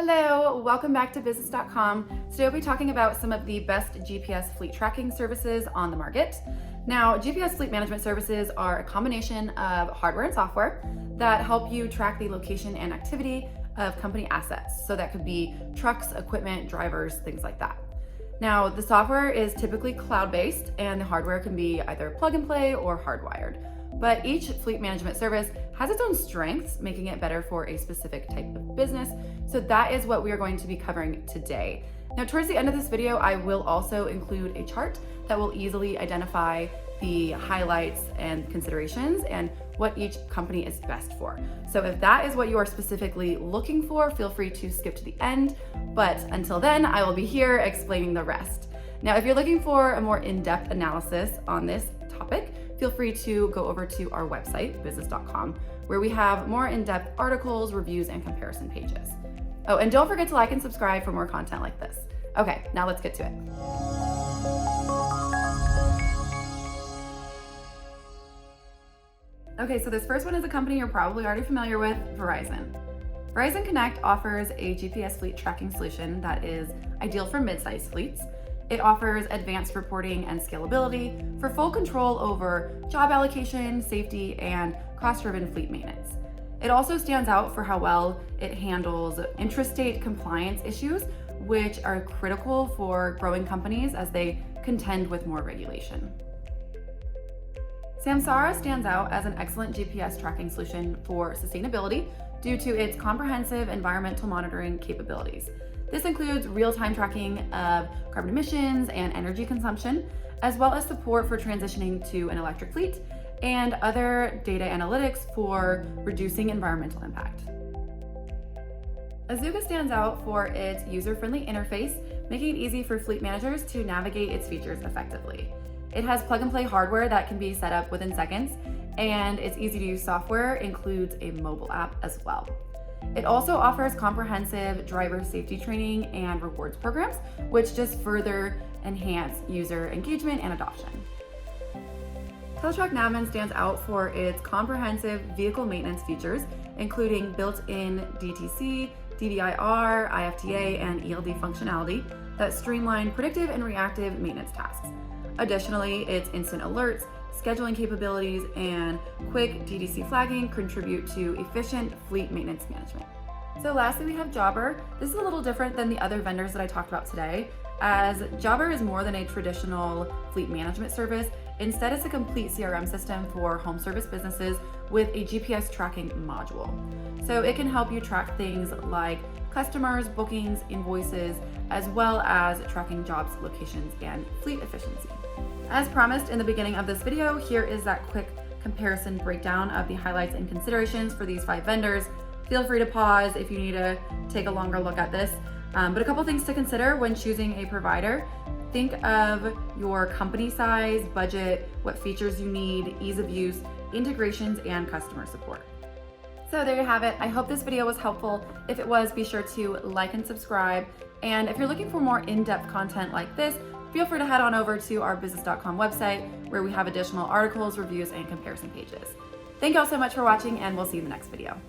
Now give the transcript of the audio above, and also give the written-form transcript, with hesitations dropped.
Hello, welcome back to business.com. Today we'll be talking about some of the best GPS fleet tracking services on the market. Now, GPS fleet management services are a combination of hardware and software that help you track the location and activity of company assets. So that could be trucks, equipment, drivers, things like that. Now, the software is typically cloud-based and the hardware can be either plug and play or hardwired. But each fleet management service has its own strengths, making it better for a specific type of business. So that is what we are going to be covering today. Now, towards the end of this video, I will also include a chart that will easily identify the highlights and considerations and what each company is best for. So if that is what you are specifically looking for, feel free to skip to the end. But until then, I will be here explaining the rest. Now, if you're looking for a more in-depth analysis on this topic, feel free to go over to our website, business.com, where we have more in-depth articles, reviews, and comparison pages. Oh, and don't forget to like and subscribe for more content like this. Okay, now let's get to it. Okay, so this first one is a company you're probably already familiar with, Verizon. Verizon Connect offers a GPS fleet tracking solution that is ideal for mid-sized fleets. It offers advanced reporting and scalability for full control over job allocation, safety, and cost-driven fleet maintenance. It also stands out for how well it handles intrastate compliance issues, which are critical for growing companies as they contend with more regulation. Samsara stands out as an excellent GPS tracking solution for sustainability due to its comprehensive environmental monitoring capabilities. This includes real-time tracking of carbon emissions and energy consumption, as well as support for transitioning to an electric fleet and other data analytics for reducing environmental impact. Azuga stands out for its user-friendly interface, making it easy for fleet managers to navigate its features effectively. It has plug-and-play hardware that can be set up within seconds, and its easy-to-use software includes a mobile app as well. It also offers comprehensive driver safety training and rewards programs, which just further enhance user engagement and adoption. Teletrac Navman stands out for its comprehensive vehicle maintenance features, including built-in DTC, DVIR, IFTA, and ELD functionality that streamline predictive and reactive maintenance tasks. Additionally, its instant alerts, scheduling capabilities, and quick DDC flagging contribute to efficient fleet maintenance management. So lastly, we have Jobber. This is a little different than the other vendors that I talked about today, as Jobber is more than a traditional fleet management service. Instead, it's a complete CRM system for home service businesses with a GPS tracking module. So it can help you track things like customers, bookings, invoices, as well as tracking jobs, locations, and fleet efficiency. As promised in the beginning of this video, here is that quick comparison breakdown of the highlights and considerations for these 5 vendors. Feel free to pause if you need to take a longer look at this. But a couple things to consider when choosing a provider. Think of your company size, budget, what features you need, ease of use, integrations, and customer support. So there you have it. I hope this video was helpful. If it was, be sure to like and subscribe. And if you're looking for more in-depth content like this, feel free to head on over to our business.com website where we have additional articles, reviews, and comparison pages. Thank you all so much for watching, and we'll see you in the next video.